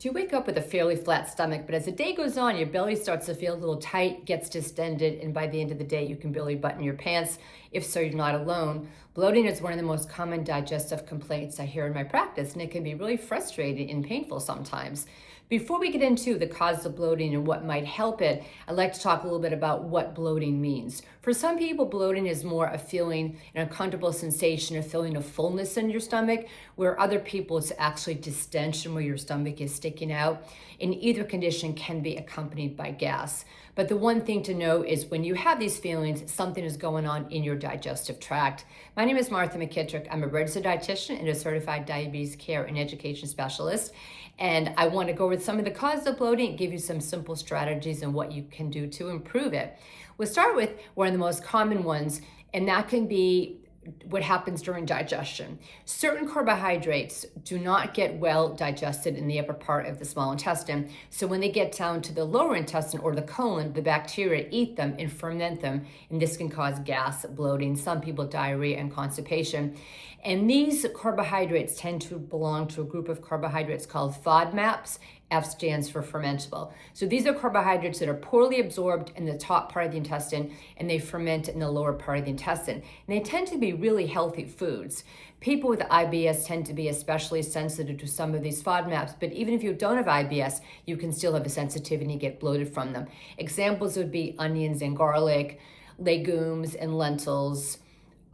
Do you wake up with a fairly flat stomach, but as the day goes on, your belly starts to feel a little tight, gets distended, and by the end of the day, you can barely button your pants? If so, you're not alone. Bloating is one of the most common digestive complaints I hear in my practice, and it can be really frustrating and painful sometimes. Before we get into the cause of bloating and what might help it, I'd like to talk a little bit about what bloating means. For some people, bloating is more a feeling, an uncomfortable sensation, a feeling of fullness in your stomach, where other people it's actually distension where your stomach is sticking out. And either condition can be accompanied by gas. But the one thing to know is when you have these feelings, something is going on in your digestive tract. My name is Martha McKittrick. I'm a registered dietitian and a certified diabetes care and education specialist. And I want to go over some of the causes of bloating and give you some simple strategies and what you can do to improve it. We'll start with one of the most common ones, and that can be what happens during digestion. Certain carbohydrates do not get well digested in the upper part of the small intestine. So when they get down to the lower intestine or the colon, the bacteria eat them and ferment them, and this can cause gas, bloating, some people diarrhea and constipation. And these carbohydrates tend to belong to a group of carbohydrates called FODMAPs. F stands for fermentable. So these are carbohydrates that are poorly absorbed in the top part of the intestine and they ferment in the lower part of the intestine. And they tend to be really healthy foods. People with IBS tend to be especially sensitive to some of these FODMAPs, but even if you don't have IBS, you can still have a sensitivity and get bloated from them. Examples would be onions and garlic, legumes and lentils,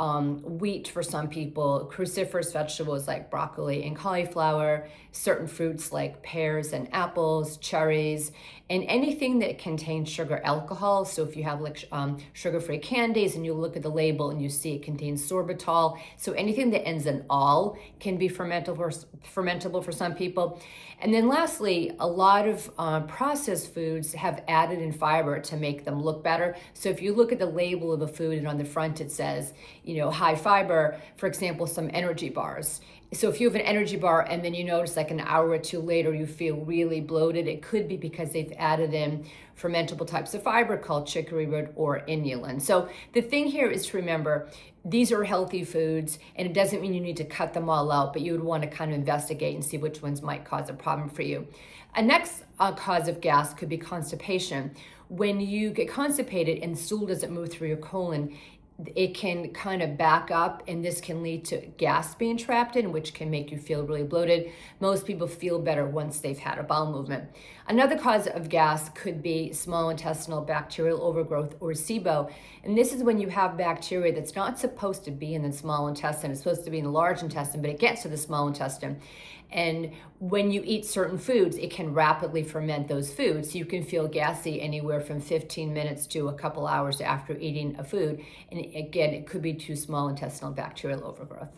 wheat for some people, cruciferous vegetables like broccoli and cauliflower, certain fruits like pears and apples, cherries, and anything that contains sugar alcohol. So if you have like sugar-free candies and you look at the label and you see it contains sorbitol, so anything that ends in "all" can be fermentable for some people. And then lastly, a lot of processed foods have added in fiber to make them look better. So if you look at the label of a food and on the front it says, high fiber, for example, some energy bars. So if you have an energy bar and then you notice like an hour or two later you feel really bloated, it could be because they've added in fermentable types of fiber called chicory root or inulin. So the thing here is to remember, these are healthy foods and it doesn't mean you need to cut them all out, but you would want to kind of investigate and see which ones might cause a problem for you. A next cause of gas could be constipation. When you get constipated and stool doesn't move through your colon, it can kind of back up and this can lead to gas being trapped in, which can make you feel really bloated. Most people feel better once they've had a bowel movement. Another cause of gas could be small intestinal bacterial overgrowth or SIBO. And this is when you have bacteria that's not supposed to be in the small intestine. It's supposed to be in the large intestine, but it gets to the small intestine. And when you eat certain foods, it can rapidly ferment those foods. So you can feel gassy anywhere from 15 minutes to a couple hours after eating a food. And again, it could be to small intestinal bacterial overgrowth.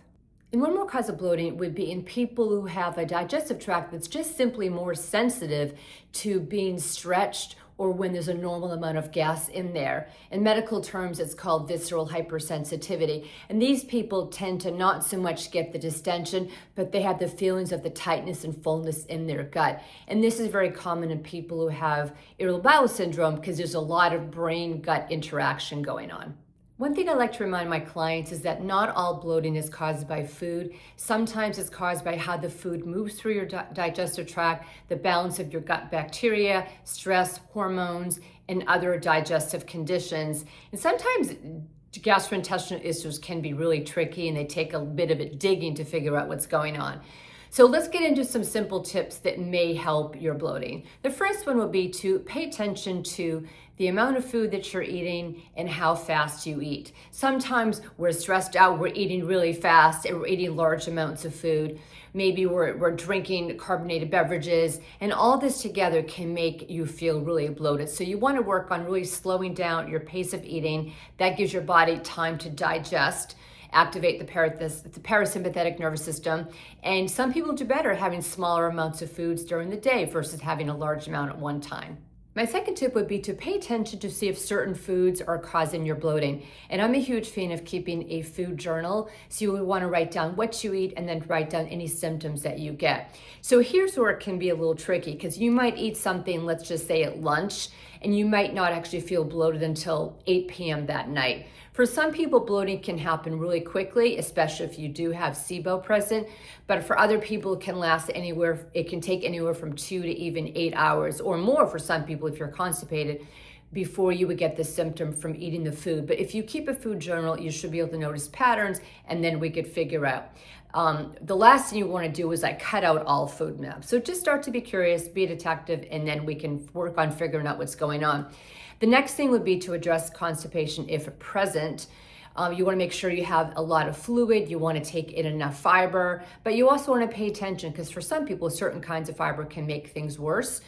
And one more cause of bloating would be in people who have a digestive tract that's just simply more sensitive to being stretched or when there's a normal amount of gas in there. In medical terms, it's called visceral hypersensitivity. And these people tend to not so much get the distension, but they have the feelings of the tightness and fullness in their gut. And this is very common in people who have irritable bowel syndrome because there's a lot of brain-gut interaction going on. One thing I like to remind my clients is that not all bloating is caused by food. Sometimes it's caused by how the food moves through your digestive tract, the balance of your gut bacteria, stress, hormones, and other digestive conditions. And sometimes gastrointestinal issues can be really tricky and they take a bit of digging to figure out what's going on. So let's get into some simple tips that may help your bloating. The first one would be to pay attention to the amount of food that you're eating and how fast you eat. Sometimes we're stressed out, we're eating really fast and we're eating large amounts of food. Maybe we're drinking carbonated beverages, and all this together can make you feel really bloated. So you want to work on really slowing down your pace of eating. That gives your body time to digest, activate the parasympathetic nervous system. And some people do better having smaller amounts of foods during the day versus having a large amount at one time. My second tip would be to pay attention to see if certain foods are causing your bloating. And I'm a huge fan of keeping a food journal. So you would want to write down what you eat and then write down any symptoms that you get. So here's where it can be a little tricky because you might eat something, let's just say at lunch, and you might not actually feel bloated until 8 p.m. that night. For some people, bloating can happen really quickly, especially if you do have SIBO present. But for other people, it can take anywhere from 2 to even 8 hours or more for some people if you're constipated before you would get the symptom from eating the food. But if you keep a food journal, you should be able to notice patterns, and then we could figure out. The last thing you want to do is like cut out all FODMAP. So just start to be curious, be a detective, and then we can work on figuring out what's going on. The next thing would be to address constipation if present. You want to make sure you have a lot of fluid, you want to take in enough fiber, but you also want to pay attention because for some people, certain kinds of fiber can make things worse.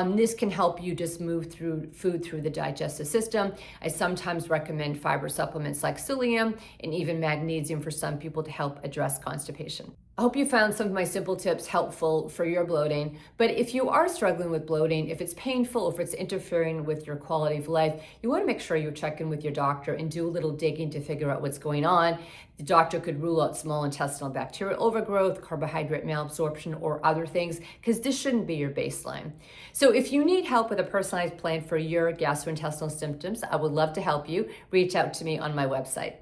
This can help you just move through food through the digestive system. I sometimes recommend fiber supplements like psyllium and even magnesium for some people to help address constipation. I hope you found some of my simple tips helpful for your bloating, but if you are struggling with bloating, if it's painful, if it's interfering with your quality of life, you want to make sure you check in with your doctor and do a little digging to figure out what's going on. The doctor could rule out small intestinal bacterial overgrowth, carbohydrate malabsorption, or other things, because this shouldn't be your baseline. So if you need help with a personalized plan for your gastrointestinal symptoms, I would love to help you. Reach out to me on my website.